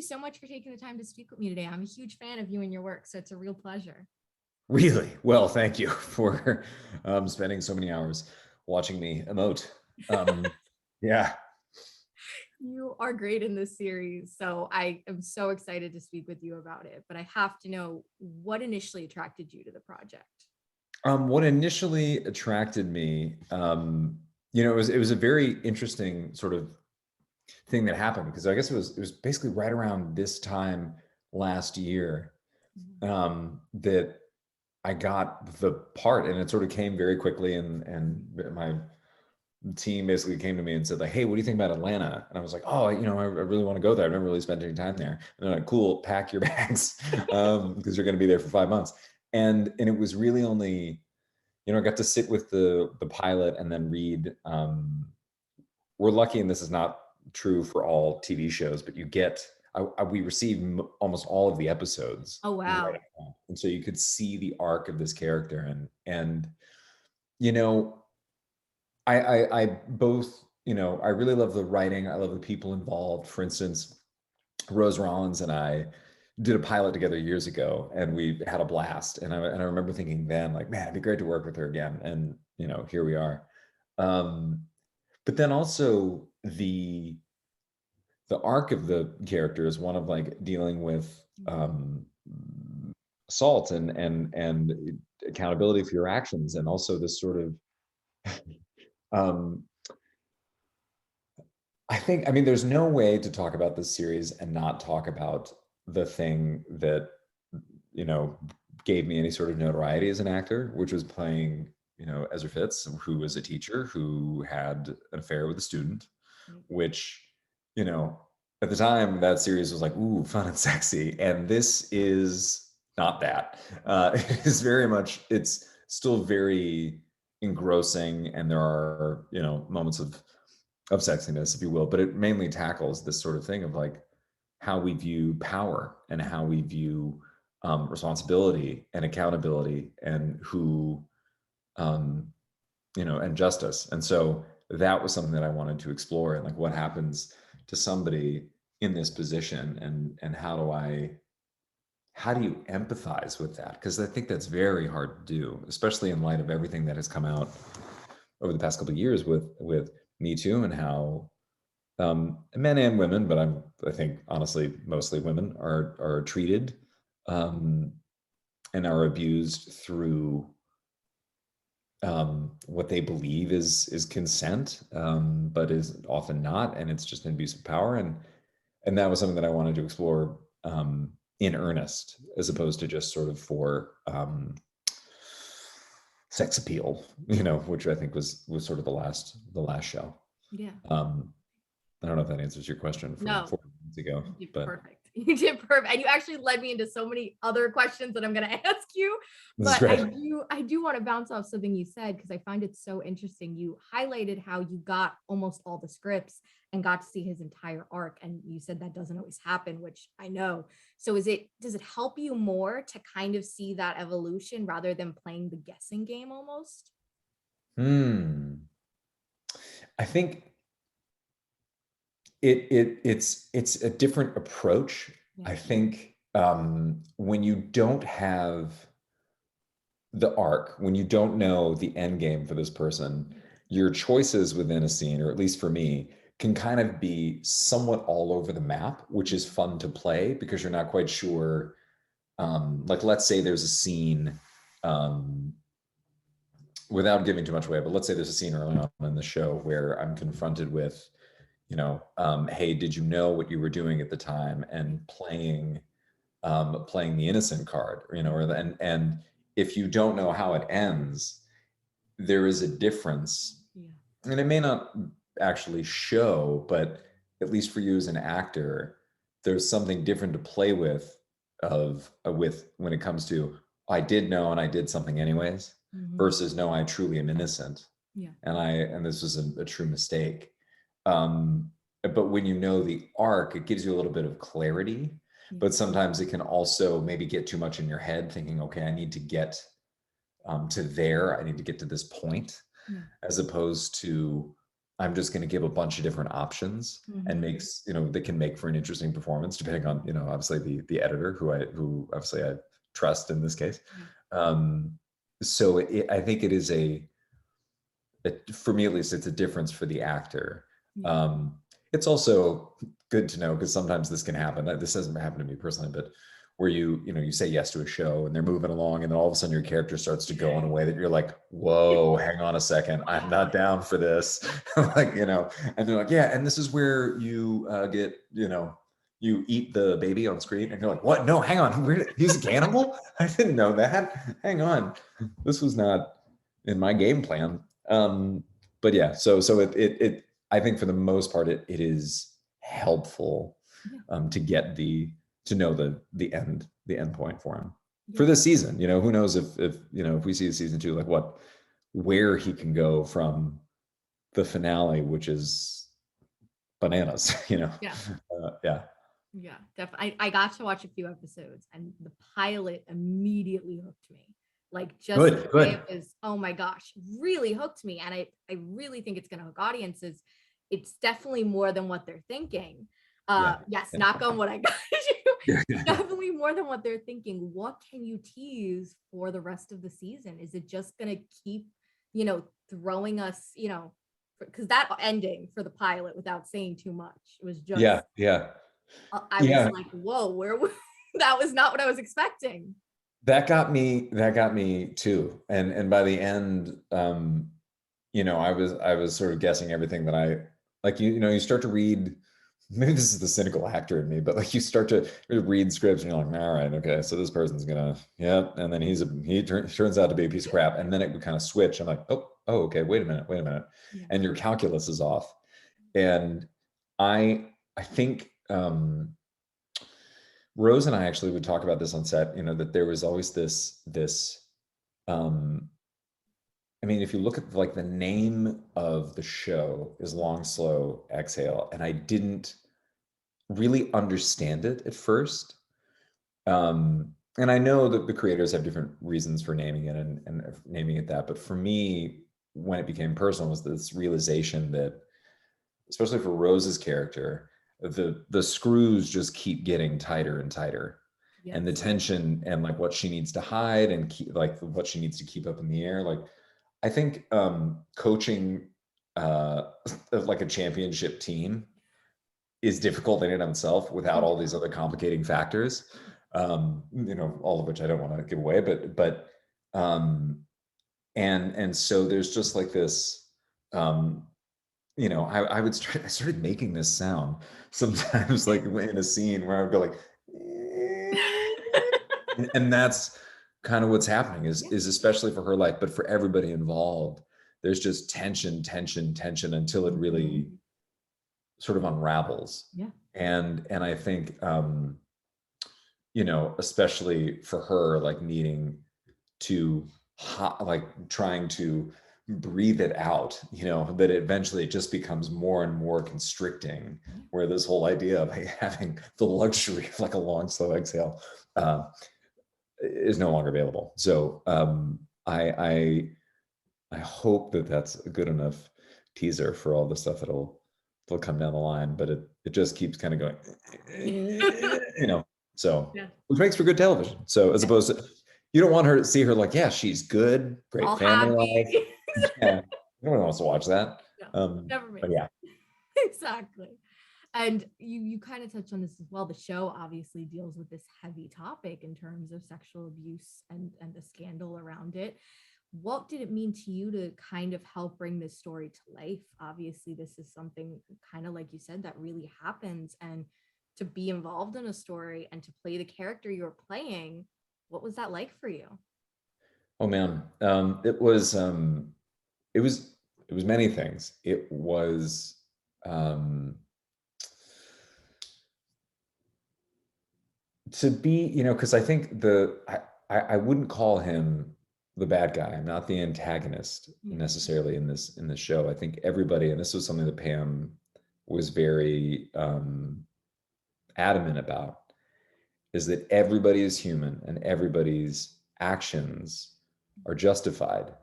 so much for taking the time to speak with me today. I'm a huge fan of you and your work, so it's a real pleasure. Really? Well, thank you for spending so many hours watching me emote. Um, yeah. You are great in this series, so I am so excited to speak with you about it. But I have to know what initially attracted you to the project. What initially attracted me, it was a very interesting sort of thing that happened because I guess it was basically right around this time last year that I got the part, and it sort of came very quickly, and my team basically came to me and said like, "Hey, what do you think about Atlanta?" And I was like, "Oh, I really want to go there. I've never really spent any time there." And they're like, "Cool, pack your bags because you're going to be there for 5 months." And it was really only, I got to sit with the pilot and then read. We're lucky, and this is not true for all TV shows, but we received almost all of the episodes Oh, right wow. up front. And so you could see the arc of this character, and you know I both, I really love the writing. I love the people involved. For instance, Rose Rollins and I did a pilot together years ago, and we had a blast. And I remember thinking then, like, man, it'd be great to work with her again. And here we are. Um, but then also the arc of the character is one of like dealing with assault and accountability for your actions, and also this sort of um, I mean, there's no way to talk about this series and not talk about the thing that, you know, gave me any sort of notoriety as an actor, which was playing, Ezra Fitz, who was a teacher who had an affair with a student, which, you know, at the time that series was like, ooh, fun and sexy. And this is not that. It is very much, it's still very engrossing. And there are, moments of sexiness, if you will, but it mainly tackles this sort of thing of like how we view power and how we view responsibility and accountability and who, um, and justice. And so that was something that I wanted to explore, and like what happens to somebody in this position, and how do you empathize with that? Because I think that's very hard to do, especially in light of everything that has come out over the past couple of years with Me Too, and how men and women, but I think honestly mostly women are treated um, and are abused through what they believe is consent, but is often not, and it's just an abuse of power, and that was something that I wanted to explore in earnest, as opposed to just sort of for sex appeal, which I think was sort of the last show. Yeah. Um, I don't know if that answers your question from No, 4 minutes ago, you did but perfect. You did perfect. And you actually led me into so many other questions that I'm going to ask you. this is But great. I do want to bounce off something you said because I find it so interesting. You highlighted how you got almost all the scripts and got to see his entire arc. And you said that doesn't always happen, which I know. So does it help you more to kind of see that evolution rather than playing the guessing game almost? I think it's a different approach. Yeah. I think when you don't have the arc, when you don't know the end game for this person, your choices within a scene, or at least for me, can kind of be somewhat all over the map, which is fun to play because you're not quite sure. Like, let's say there's a scene, um, without giving too much away, but let's say there's a scene early on in the show where I'm confronted with, hey, did you know what you were doing at the time? And playing the innocent card, and if you don't know how it ends, there is a difference, Yeah. and it may not actually show, but at least for you as an actor, there's something different to play with when it comes to, I did know and I did something anyways, versus no, I truly am innocent, Yeah. and this was a true mistake. But when you know the arc, it gives you a little bit of clarity, but sometimes it can also maybe get too much in your head, thinking, okay, I need to get to there, I need to get to this point, Yeah. as opposed to I'm just going to give a bunch of different options and makes, that can make for an interesting performance depending on, obviously the editor who obviously I trust in this case. So I think it is for me at least, it's a difference for the actor. It's also good to know, because sometimes this can happen. This hasn't happened to me personally, but where you say yes to a show and they're moving along, and then all of a sudden your character starts to go in a way that you're like, whoa, hang on a second, I'm not down for this. Like, and they're like, yeah, and this is where you get, you eat the baby on screen, and you're like, what? No, hang on, he's a cannibal? I didn't know that. Hang on, this was not in my game plan. But yeah, so it I think for the most part it is helpful to know the end point for him for this season. Who knows if we see a season 2, like where he can go from the finale, which is bananas. Yeah, definitely. I got to watch a few episodes, and the pilot immediately hooked me. Like, just good it was, oh my gosh, really hooked me. And I really think it's going to hook audiences. It's definitely more than what they're thinking. Yes, knock on what I got you. Definitely more than what they're thinking. What can you tease for the rest of the season? Is it just going to keep, throwing us, because that ending for the pilot, without saying too much, it was just, I was like, whoa, that was not what I was expecting. That got me too. And by the end, I was sort of guessing everything that I like. You start to read. Maybe this is the cynical actor in me, but like you start to read scripts and you're like, all right, okay, so this person's gonna, and then he turns out to be a piece of crap, and then it would kind of switch. I'm like, oh, okay, wait a minute, and your calculus is off. And I think Rose and I actually would talk about this on set, that there was always this, if you look at like the name of the show is Long, Slow, Exhale, and I didn't really understand it at first. And I know that the creators have different reasons for naming it and naming it that, but for me, when it became personal, was this realization that, especially for Rose's character, the screws just keep getting tighter and tighter. And the tension and like what she needs to hide and like what she needs to keep up in the air. Like, I think coaching like a championship team is difficult in and of itself without all these other complicating factors, all of which I don't want to give away, but and so there's just like this, I started making this sound sometimes, like in a scene where I would go like, and that's kind of what's happening is especially for her life, but for everybody involved, there's just tension until it really sort of unravels. And I think, especially for her, like needing to like trying to breathe it out, that eventually it just becomes more and more constricting, where this whole idea of having the luxury of like a long, slow exhale is no longer available. So I hope that that's a good enough teaser for all the stuff that'll come down the line, but it just keeps kind of going, so which makes for good television. So as opposed to, you don't want her to see her like, yeah, she's good, great all family happy. life. Yeah, no one wants to watch that. Never but yeah, exactly. And you kind of touched on this as well. The show obviously deals with this heavy topic in terms of sexual abuse and the scandal around it. What did it mean to you to kind of help bring this story to life? Obviously, this is something kind of like you said that really happens, and to be involved in a story and to play the character you're playing, what was that like for you? oh man, it was many things. It was to be, because I think I wouldn't call him the bad guy. I'm not the antagonist necessarily in this show. I think everybody, and this was something that Pam was very adamant about, is that everybody is human and everybody's actions are justified.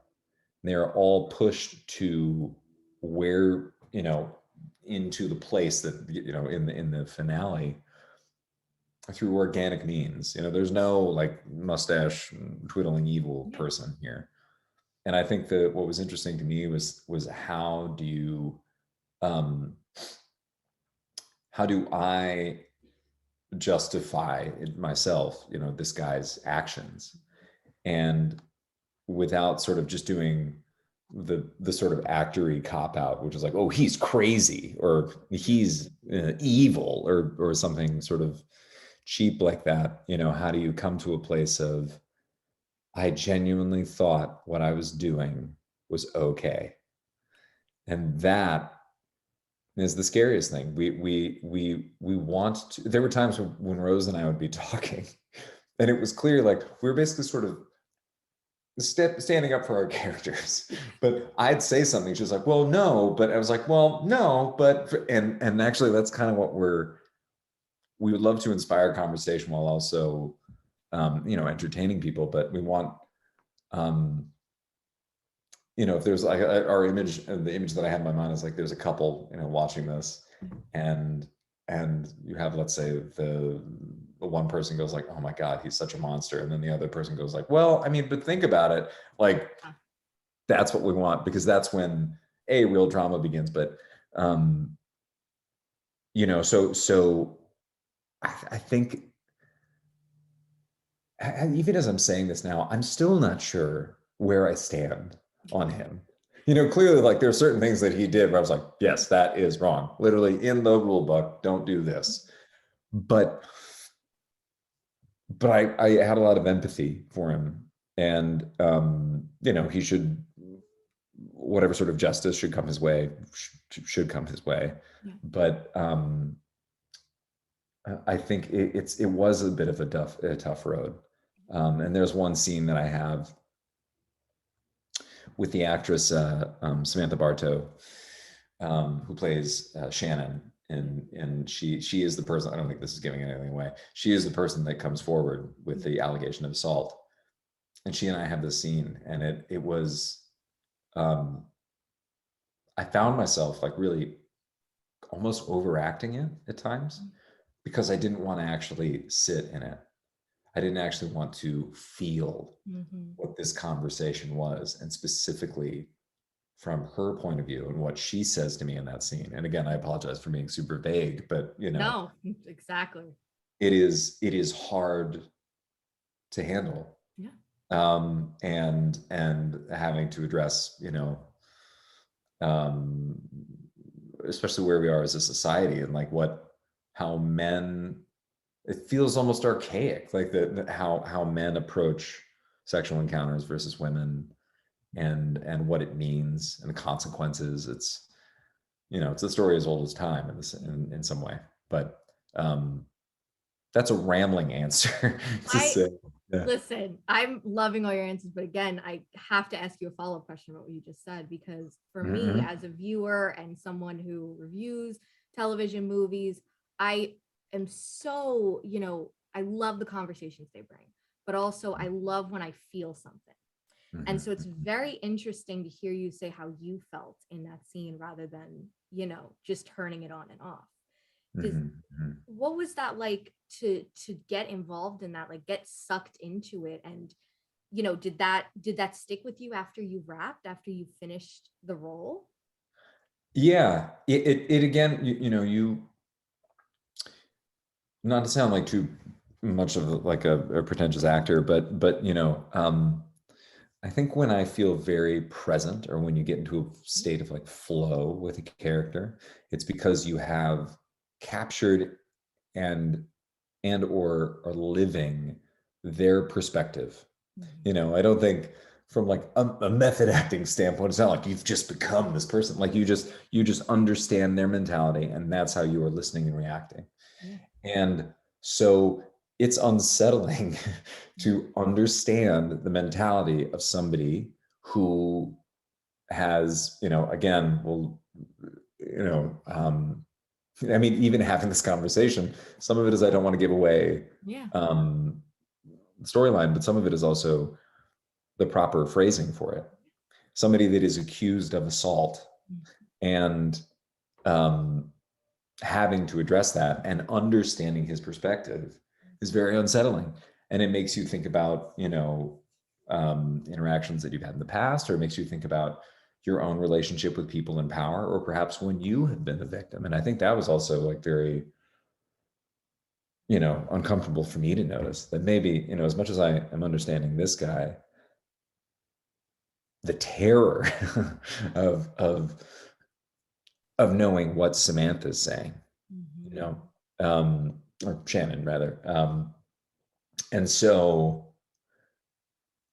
They are all pushed to where you know, into the place that, you know, in the finale through organic means. You know, there's no like mustache twiddling evil person here. And I think that what was interesting to me was um, how do I justify it myself, you know, this guy's actions, and without sort of just doing the sort of actory cop out, which is like, oh, he's crazy or he's evil or something sort of cheap like that. You know, how do you come to a place of, I genuinely thought what I was doing was okay, and that is the scariest thing. We want to. There were times when Rose and I would be talking, and it was clear like we were basically sort of standing up for our characters. But I'd say something, she's like, "Well, no," but I was like, "Well, no," but and actually, that's kind of what we would love to inspire conversation while also, you know, entertaining people. But we want, um, you know, if there's like our image, the image that I have in my mind is like there's a couple, you know, watching this, and you have, let's say, the one person goes like, oh my God, he's such a monster, and then the other person goes like, well, I mean, but think about it, like that's what we want, because that's when real drama begins. But you know, so I think even as I'm saying this now, I'm still not sure where I stand on him. You know, clearly, like there are certain things that he did where I was like, yes, that is wrong. Literally in the rule book, don't do this. But I had a lot of empathy for him, and you know, he should, whatever sort of justice should come his way, should come his way. Yeah. But I think it was a bit of a tough road. And there's one scene that I have with the actress Samantha Bartow, who plays Shannon, and she is the person. I don't think this is giving anything away. She is the person that comes forward with the allegation of assault, and she and I have this scene, and it was. I found myself like really almost overacting it at times, because I didn't want to actually sit in it. I didn't actually want to feel what this conversation was, and specifically from her point of view and what she says to me in that scene. And again, I apologize for being super vague, but you know, No, exactly. it is hard to handle. Yeah. And having to address, you know, um, especially where we are as a society, and like how men, it feels almost archaic, like how men approach sexual encounters versus women, and what it means and the consequences. It's, you know, it's a story as old as time in some way. But that's a rambling answer to say. Yeah. Listen, I'm loving all your answers, but again, I have to ask you a follow-up question about what you just said, because for me, as a viewer and someone who reviews television, movies, I am so, you know, I love the conversations they bring, but also I love when I feel something. And so it's very interesting to hear you say how you felt in that scene rather than, you know, just turning it on and off. What was that like to get involved in that, like get sucked into it? And, you know, did that stick with you after you wrapped, after you finished the role? Yeah, it again, you know, you, not to sound like too much of like a pretentious actor, but you know, I think when I feel very present, or when you get into a state of like flow with a character, it's because you have captured and or are living their perspective. You know, I don't think from like a method acting standpoint, it's not like you've just become this person. Like you just understand their mentality, and that's how you are listening and reacting. And so it's unsettling to understand the mentality of somebody who has, you know, again, well, you know, I mean, even having this conversation, some of it is I don't want to give away the storyline, but some of it is also the proper phrasing for it. Somebody that is accused of assault, and having to address that and understanding his perspective is very unsettling. And it makes you think about, interactions that you've had in the past, or it makes you think about your own relationship with people in power, or perhaps when you have been the victim. And I think that was also like very, uncomfortable for me to notice that maybe, as much as I am understanding this guy, the terror of knowing what Samantha's saying, or Shannon rather. And so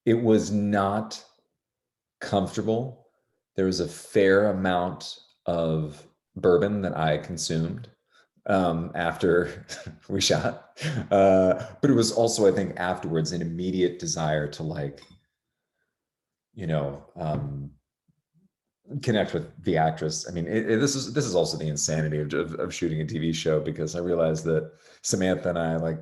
it was not comfortable. There was a fair amount of bourbon that I consumed after we shot. But it was also, I think, afterwards an immediate desire to connect with the actress. I mean, this is also the insanity of shooting a TV show, because I realized that Samantha and I, like,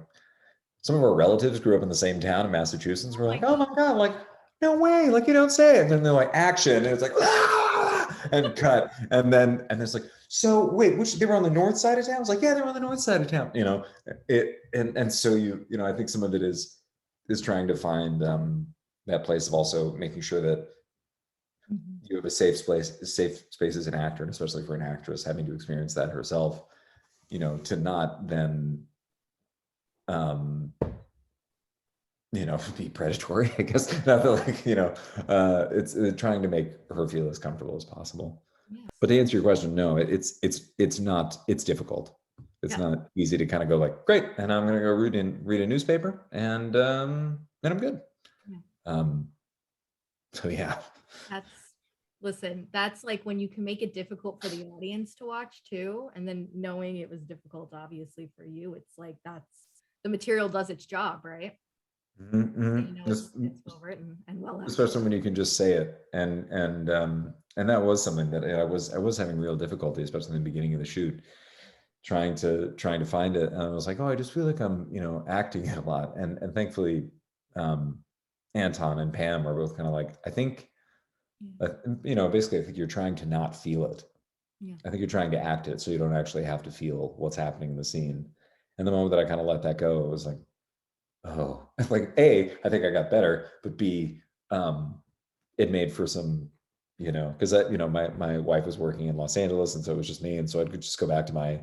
some of our relatives grew up in the same town in Massachusetts. We're like, oh my God, like, no way, like, you don't say it. And then they're like, action. And it's like, ah! And cut. And it's like, so wait, they were on the north side of town? I was like, yeah, they were on the north side of town. And so I think some of it is trying to find that place of also making sure that you have a safe space as an actor, and especially for an actress having to experience that herself, to not then be predatory, I guess. Not that, like, it's trying to make her feel as comfortable as possible. Yes. But to answer your question, no, it's difficult. It's not easy to kind of go like, great, and I'm gonna go read a newspaper, and then I'm good. Yeah. So yeah. That's like when you can make it difficult for the audience to watch too, and then knowing it was difficult obviously for you, it's like that's the material does its job, right? Mm-hmm. It's well written and well acted. Especially when you can just say it, and that was something that I was having real difficulty, especially in the beginning of the shoot, trying to find it. And I was like, oh, I just feel like I'm acting a lot, and thankfully Anton and Pam are both kind of like, I think basically I think you're trying to not feel it. Yeah. I think you're trying to act it so you don't actually have to feel what's happening in the scene. And the moment that I kind of let that go, it was like, oh, like, A, I think I got better, but B, it made for some, because my wife was working in Los Angeles, and so it was just me, and so I could just go back to my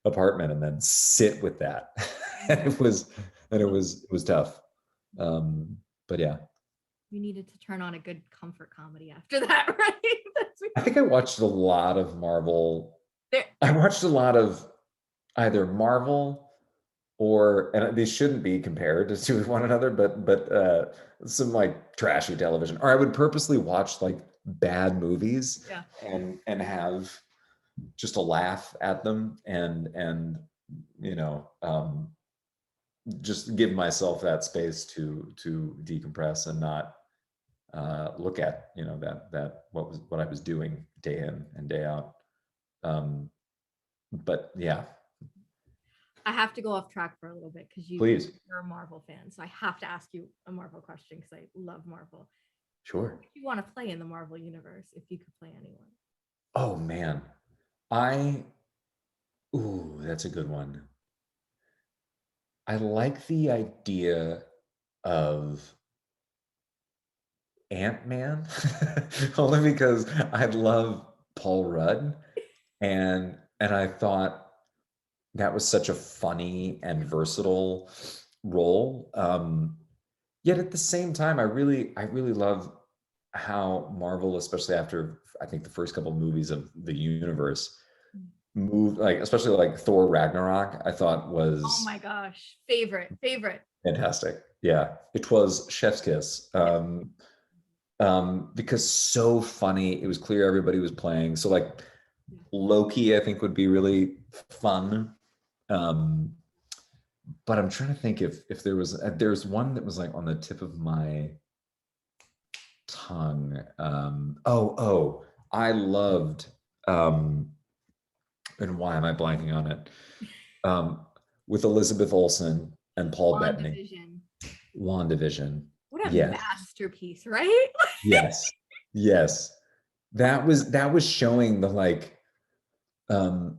apartment and then sit with that. And it was tough. But yeah. You needed to turn on a good comfort comedy after that, right? I think I watched a lot of Marvel. I watched a lot of either Marvel and these shouldn't be compared to one another, but some like trashy television. Or I would purposely watch like bad movies and have just a laugh at them and just give myself that space to decompress and not look at that what I was doing day in and day out. But yeah. I have to go off track for a little bit because you're a Marvel fan, so I have to ask you a Marvel question because I love Marvel. Sure. Who do you want to play in the Marvel universe if you could play anyone? Oh man, that's a good one. I like the idea of Ant-Man, only because I love Paul Rudd, and I thought that was such a funny and versatile role. Yet at the same time, I really love how Marvel, especially after I think the first couple of movies of the universe, moved, like especially like Thor Ragnarok, I thought was, oh my gosh, favorite fantastic. Yeah, it was chef's kiss. Because so funny, it was clear everybody was playing. So like Loki, I think would be really fun. But I'm trying to think if there's one that was like on the tip of my tongue. I loved, and why am I blanking on it? With Elizabeth Olsen and Paul Bettany. WandaVision. What a masterpiece, right? Yes. That was showing the like um,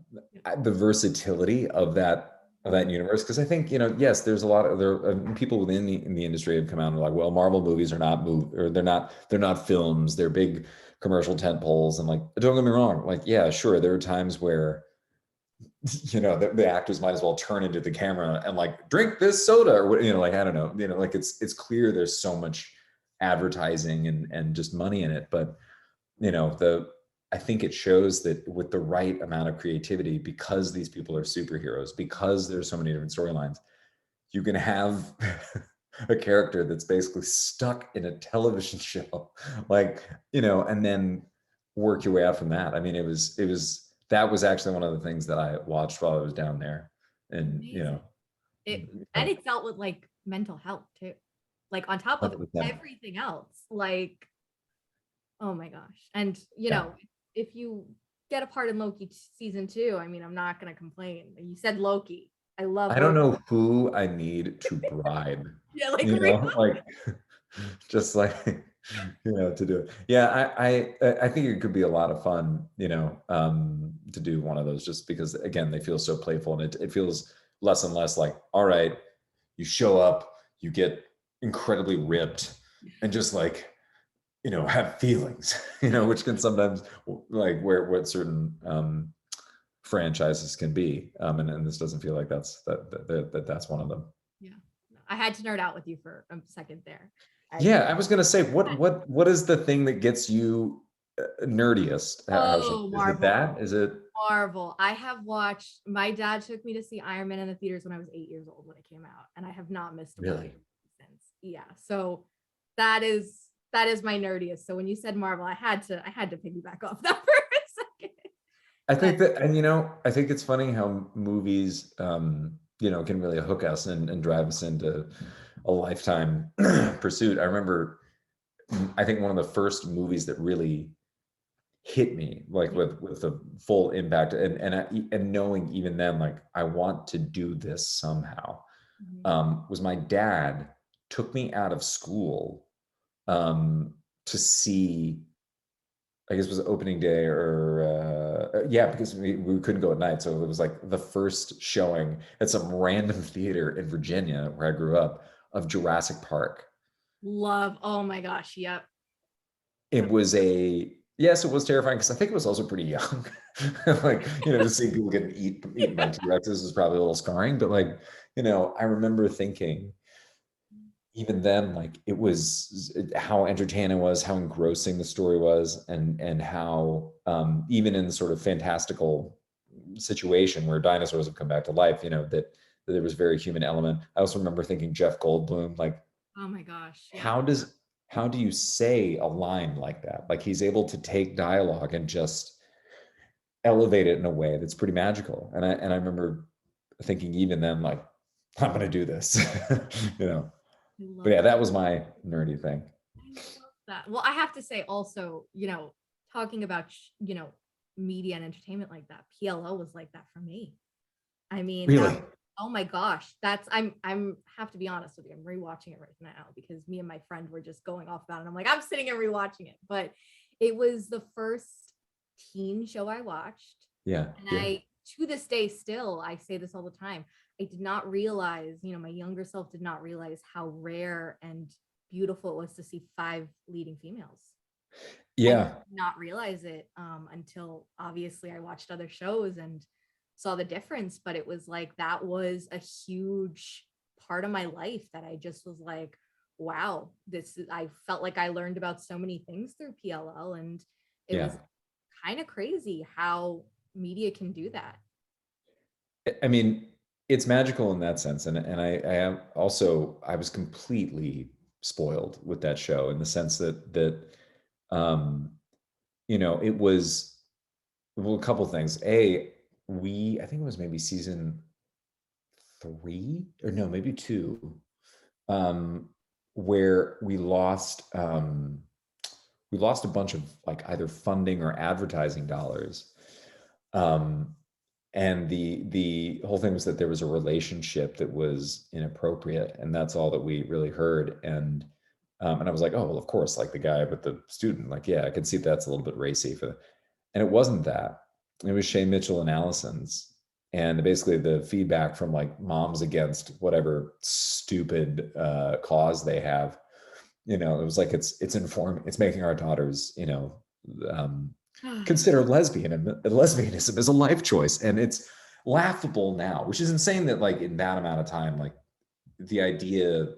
the versatility of that universe. Because I think, yes, there's a lot of people within the industry have come out and are like, well, Marvel movies are not or they're not films, they're big commercial tent poles. And like, don't get me wrong, like, yeah, sure, there are times where the actors might as well turn into the camera and like drink this soda, or like, I don't know, like it's clear there's so much advertising and just money in it. But I think it shows that with the right amount of creativity, because these people are superheroes, because there's so many different storylines, you can have a character that's basically stuck in a television show, like, and then work your way out from that. I mean, that was actually one of the things that I watched while I was down there. And, Amazing. And it dealt with like mental health too, like on top of 100%. everything else, like, oh my gosh. And if you get a part in Loki season 2, I mean, I'm not gonna complain. You said Loki. I love I don't Loki. know who I need to bribe, Yeah, like really? like just like, to do it. Yeah, I think it could be a lot of fun, to do one of those, just because again, they feel so playful, and it feels less and less like, all right, you show up, you get incredibly ripped, and just like, have feelings, which can sometimes, like, what certain franchises can be, and this doesn't feel like that's one of them. Yeah. I had to nerd out with you for a second there. Yeah, I was gonna say, what is the thing that gets you nerdiest? Oh, Is it Marvel. that? Is it Marvel. I have watched, my dad took me to see Iron Man in the theaters when I was 8 years old when it came out, and I have not missed a movie since. Yeah. So that is my nerdiest. So when you said Marvel, I had to piggyback off that for a second. I think that, and I think it's funny how movies, can really hook us and drive us into a lifetime pursuit. I remember, I think one of the first movies that really hit me, like with the full impact, and knowing even then, like, I want to do this somehow, was my dad took me out of school to see, I guess it was opening day, or yeah, because we couldn't go at night. So it was like the first showing at some random theater in Virginia where I grew up, of Jurassic Park. Love. Oh my gosh. Yep. It was yes, it was terrifying, because I think it was also pretty young. Like, to see people getting eaten by T-Rexes is probably a little scarring, but like, I remember thinking, even then, like, it was how entertaining it was, how engrossing the story was, and how, even in the sort of fantastical situation where dinosaurs have come back to life, that there was very human element. I also remember thinking Jeff Goldblum, like, Oh my gosh. Yeah. how do you say a line like that? Like, he's able to take dialogue and just elevate it in a way that's pretty magical. And I remember thinking even then, like, I'm going to do this, But yeah, that was my nerdy thing. I love that. Well, I have to say also, talking about, media and entertainment like that, PLO was like that for me. I mean, Really? oh my gosh, I'm have to be honest with you. I'm rewatching it right now because me and my friend were just going off about it. I'm like, I'm sitting and rewatching it, but it was the first teen show I watched. Yeah. And I, to this day, still, I say this all the time, I did not realize, my younger self did not realize how rare and beautiful it was to see 5 leading females. Yeah. I did not realize it until obviously I watched other shows and saw the difference. But it was like, that was a huge part of my life that I just was like, wow, I felt like I learned about so many things through PLL, and it was kind of crazy how media can do that. I mean, it's magical in that sense. And I am also, I was completely spoiled with that show, in the sense that it was, well, a couple things. I think it was maybe season 3, or no, maybe 2, where we lost a bunch of, like, either funding or advertising dollars. And the whole thing was that there was a relationship that was inappropriate, and that's all that we really heard. And I was like, oh, well, of course, like, the guy with the student, like, yeah, I can see that's a little bit racy and it wasn't that. it was Shay Mitchell and Allison's, and basically the feedback from like moms against whatever stupid cause they have, you know, it was like it's making our daughters, you know, um, consider lesbianism as a life choice, and it's laughable now, which is insane that like in that amount of time, like the idea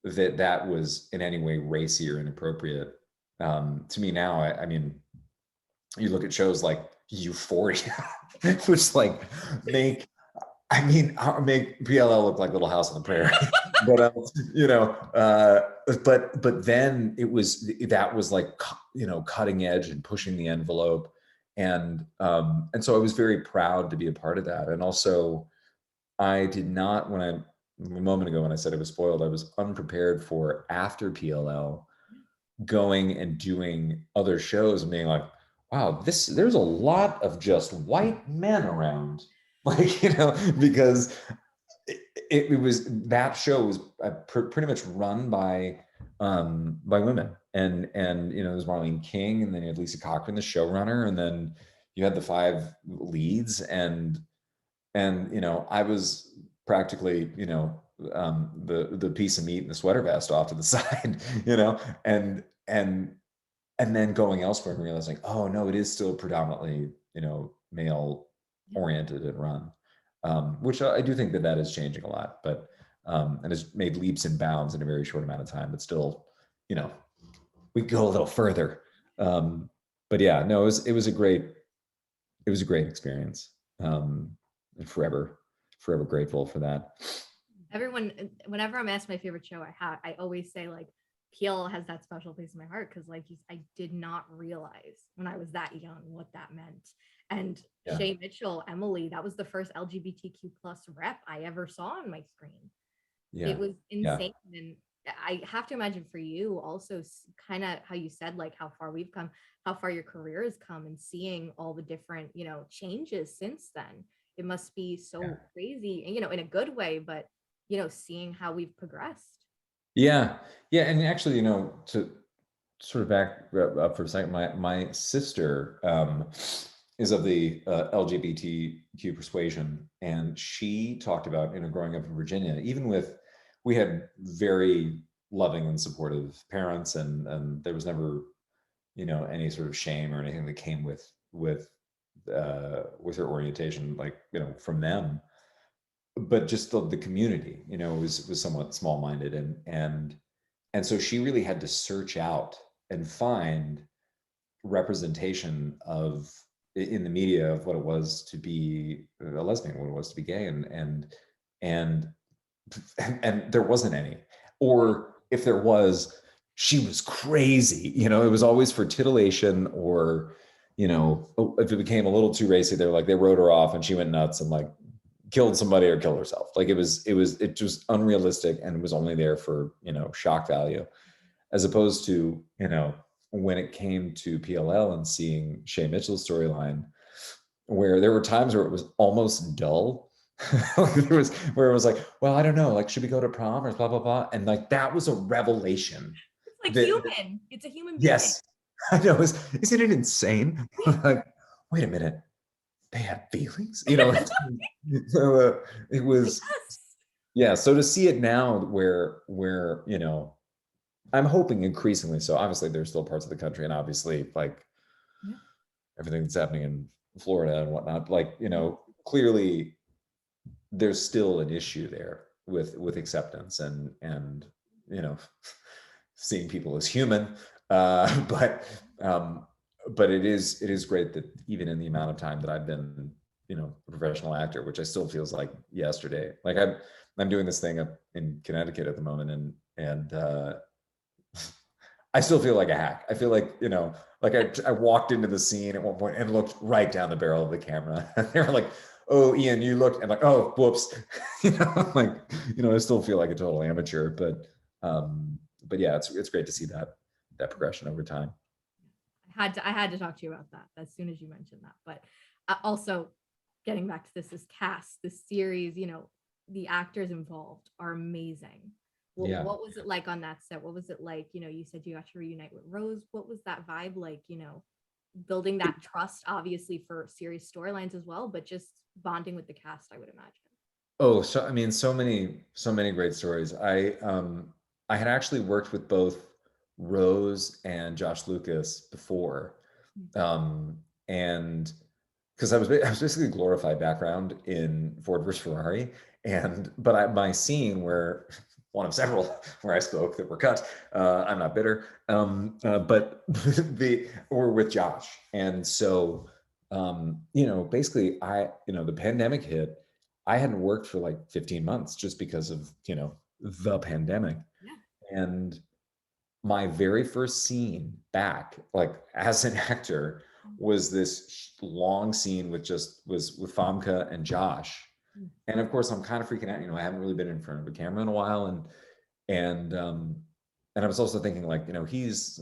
that that was in any way racy or inappropriate, to me now, I mean, you look at shows like Euphoria, which like make make PLL look like Little House on the Prairie, but you know, but then that was like, you know, cutting edge and pushing the envelope, and so I was very proud to be a part of that, and also I did not a moment ago when I said I was spoiled, I was unprepared for after PLL going and doing other shows and being like, wow, there's a lot of just white men around. Like, you know, because it was, that show was pretty much run by women. And you know, there's Marlene King, and then you had Lisa Cochran, the showrunner, and then you had the 5 leads, and you know, I was practically, you know, the piece of meat in the sweater vest off to the side, you know, and then going elsewhere and realizing, oh no, it is still predominantly, you know, male oriented and run, which I do think that that is changing a lot, but and has made leaps and bounds in a very short amount of time, but still, you know, we go a little further. But yeah, no, it was a great experience. And forever grateful for that. Everyone, whenever I'm asked my favorite show, I always say like PL has that special place in my heart because like I did not realize when I was that young what that meant. And Yeah. Shay Mitchell, Emily, that was the first LGBTQ plus rep I ever saw on my screen. Yeah. It was Yeah. insane. And I have to imagine for you also kind of how you said like how far we've come, how far your career has come, and seeing all the different, you know, changes since then. It must be so Yeah. crazy, and you know, in a good way, but you know, seeing how we've progressed. Yeah. Yeah. And actually, you know, to sort of back up for a second, my sister is of the LGBTQ persuasion, and she talked about, you know, growing up in Virginia, even with, we had very loving and supportive parents, and there was never, you know, any sort of shame or anything that came with her orientation, like, you know, from them, but just the community, you know, was somewhat small-minded, and so she really had to search out and find representation of, in the media, of what it was to be a lesbian, what it was to be gay, and and there wasn't any, or if there was, she was crazy, you know, it was always for titillation, or, you know, if it became a little too racy, they're like, they wrote her off and she went nuts and like killed somebody or killed herself. Like it just unrealistic, and it was only there for, you know, shock value, as opposed to, you know, when it came to PLL and seeing Shay Mitchell's storyline, where there were times where it was almost dull. There was where it was like, well, I don't know, like, should we go to prom or blah blah blah, and like that was a revelation. It's like That human. It's a human being. yes, I know. Isn't it insane? Like, wait a minute, they had feelings, you know. So, it was, Yes. yeah. So to see it now, where you know, I'm hoping increasingly so. Obviously, there's still parts of the country, and obviously, like Yeah. everything that's happening in Florida and whatnot, like, you know, clearly there's still an issue there with acceptance, and you know, seeing people as human. But it is great that even in the amount of time that I've been, you know, a professional actor, which I still feels like yesterday. Like I'm doing this thing up in Connecticut at the moment, and I still feel like a hack. I feel like, you know, like I walked into the scene at one point and looked right down the barrel of the camera. They were like, "Oh, Ian, you looked," and like, "Oh, whoops," you know, like, you know, I still feel like a total amateur, but yeah, it's great to see that progression over time. I had to talk to you about that as soon as you mentioned that. But also getting back to this cast, this series, you know, the actors involved are amazing. Yeah. What was it like on that set? What was it like? You know, you said you got to reunite with Rose. What was that vibe like? You know, building that trust, obviously for serious storylines as well, but just bonding with the cast, I would imagine. Oh, so I mean, so many great stories. I had actually worked with both Rose and Josh Lucas before, um, and because I was basically glorified background in Ford versus Ferrari, and but my scene where one of several where I spoke that were cut. I'm not bitter, but the or with Josh, and so you know, basically, the pandemic hit. I hadn't worked for like 15 months just because of the pandemic, Yeah. and my very first scene back, like as an actor, was this long scene was with Famke and Josh. And of course, I'm kind of freaking out. I haven't really been in front of a camera in a while, and and I was also thinking like, he's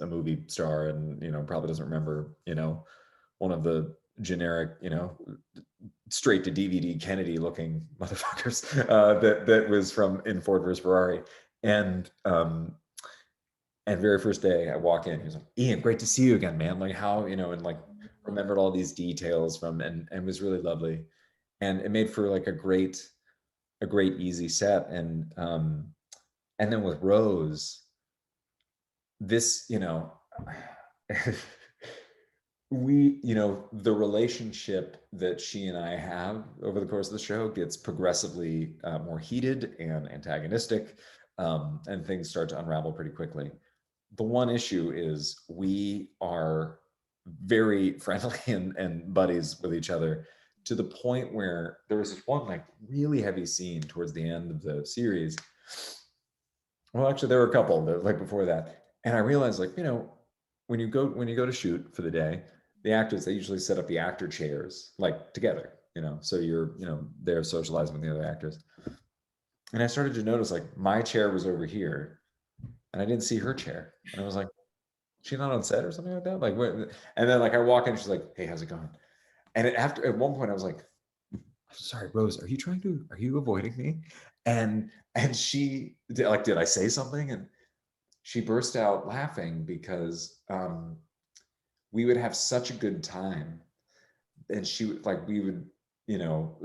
a movie star, and probably doesn't remember, one of the generic, straight to DVD Kennedy looking motherfuckers that was from in Ford versus Ferrari, and very first day I walk in, he was like, "Ian, great to see you again, man. Like how, and like remembered all these details from and was really lovely. And it made for like a great easy set. And then with Rose, this, the relationship that she and I have over the course of the show gets progressively more heated and antagonistic, and things start to unravel pretty quickly. The one issue is we are very friendly and buddies with each other, to the point where there was this one like really heavy scene towards the end of the series. Well, actually, there were a couple that like before that, and I realized like when you go to shoot for the day, the actors, they usually set up the actor chairs like together, so you're they're socializing with the other actors. And I started to notice like my chair was over here, and I didn't see her chair, and I was like, she's not on set or something like that. Like, what? And then like I walk in, she's like, "Hey, how's it going?" And after at one point, I was like, "I'm sorry, Rose, are you avoiding me?" And she like, did I say something? And she burst out laughing because we would have such a good time, and she would like we would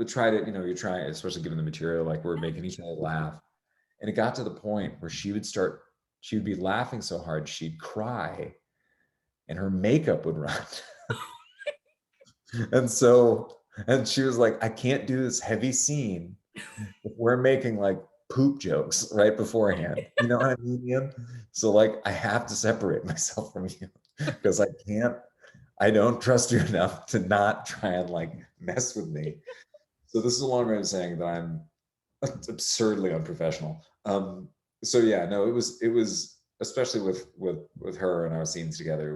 try to you try, especially given the material, like we're making each other laugh, and it got to the point where she would be laughing so hard she'd cry, and her makeup would run. And she was like, "I can't do this heavy scene if we're making like poop jokes right beforehand." You know what I mean, Ian? So like I have to separate myself from you because I don't trust you enough to not try and like mess with me. So this is a long way of saying that I'm absurdly unprofessional. So yeah, no, it was especially with her and our scenes together,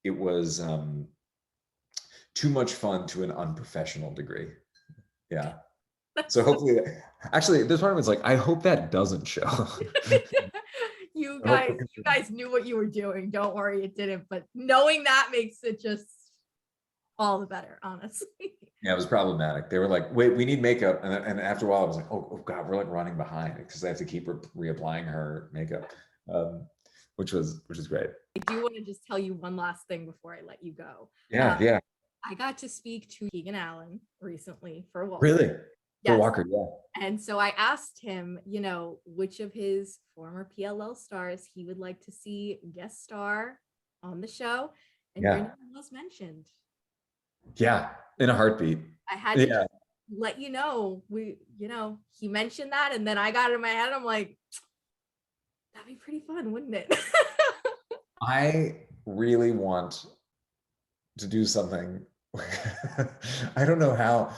it was too much fun to an unprofessional degree. Yeah. So hopefully, actually, this part of it's like, I hope that doesn't show. You I hope guys knew what you were doing. Don't worry, it didn't. But knowing that makes it just all the better, honestly. yeah, it was problematic. They were like, "Wait, we need makeup," and after a while, I was like, "Oh God, we're like running behind because they have to keep reapplying her makeup," um, which is great. I do want to just tell you one last thing before I let you go. Yeah, yeah, I got to speak to Keegan Allen recently for Walker. really. For Yes. Walker, yeah. And so I asked him, which of his former PLL stars he would like to see guest star on the show. And your Yeah. name was mentioned. Yeah, in a heartbeat. I had to just let you know, he mentioned that, and then I got it in my head. I'm like, that'd be pretty fun, wouldn't it? I really want to do something. I don't know how.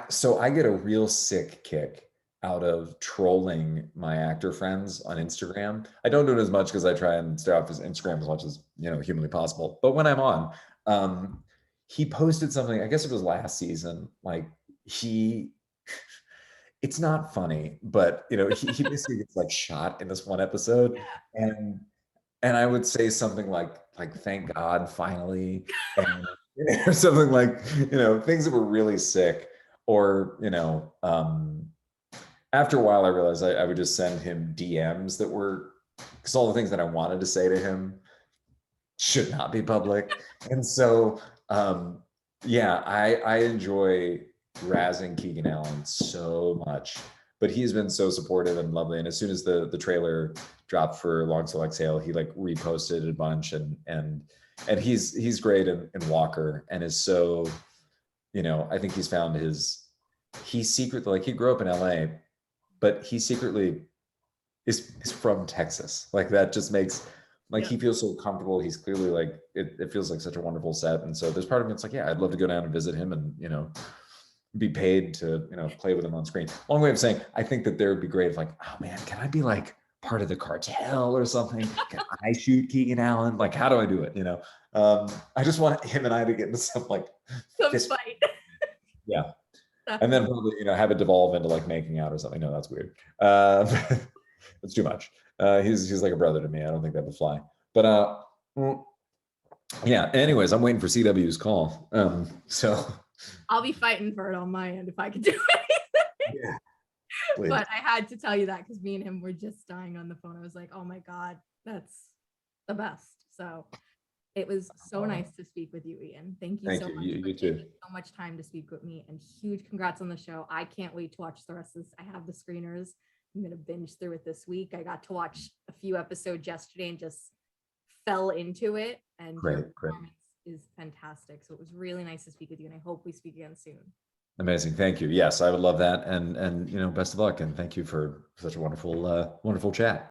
So I get a real sick kick out of trolling my actor friends on Instagram. I don't do it as much because I try and stay off his Instagram as much as humanly possible. But when I'm on, he posted something. I guess it was last season. Like it's not funny, but he basically gets like shot in this one episode, and I would say something like "Thank God, finally," and or something like things that were really sick, or after a while I realized I would just send him DMs that were, because all the things that I wanted to say to him should not be public. And so, yeah, I enjoy razzing Keegan Allen so much, but he's been so supportive and lovely. And as soon as the trailer dropped for Long Till Exhale, he like reposted a bunch, and he's great in Walker, and is so, I think he's found he secretly, like, he grew up in LA, but he secretly is from Texas. Like, that just makes, like, he feels so comfortable. He's clearly like, it feels like such a wonderful set. And so there's part of me that's like, yeah, I'd love to go down and visit him and, be paid to, play with him on screen. Long way of saying, I think that there would be great if, like, oh man, can I be like part of the cartel or something? Can I shoot Keegan Allen? Like, how do I do it? I just want him and I to get into some like fist fight. Yeah. And then probably, have it devolve into like making out or something. No, that's weird. It's too much. He's like a brother to me. I don't think that would fly. But yeah. Anyways, I'm waiting for CW's call. So I'll be fighting for it on my end if I could do anything. yeah, but I had to tell you that because me and him were just dying on the phone. I was like, oh my God, that's the best. So it was so nice to speak with you, Ian. Thank you so much. You too. So much time to speak with me, and huge congrats on the show. I can't wait to watch the rest of this. I have the screeners. I'm going to binge through it this week. I got to watch a few episodes yesterday and just fell into it. And your performance is fantastic. So it was really nice to speak with you, and I hope we speak again soon. Amazing. Thank you. Yes, I would love that. And best of luck. And thank you for such a wonderful chat.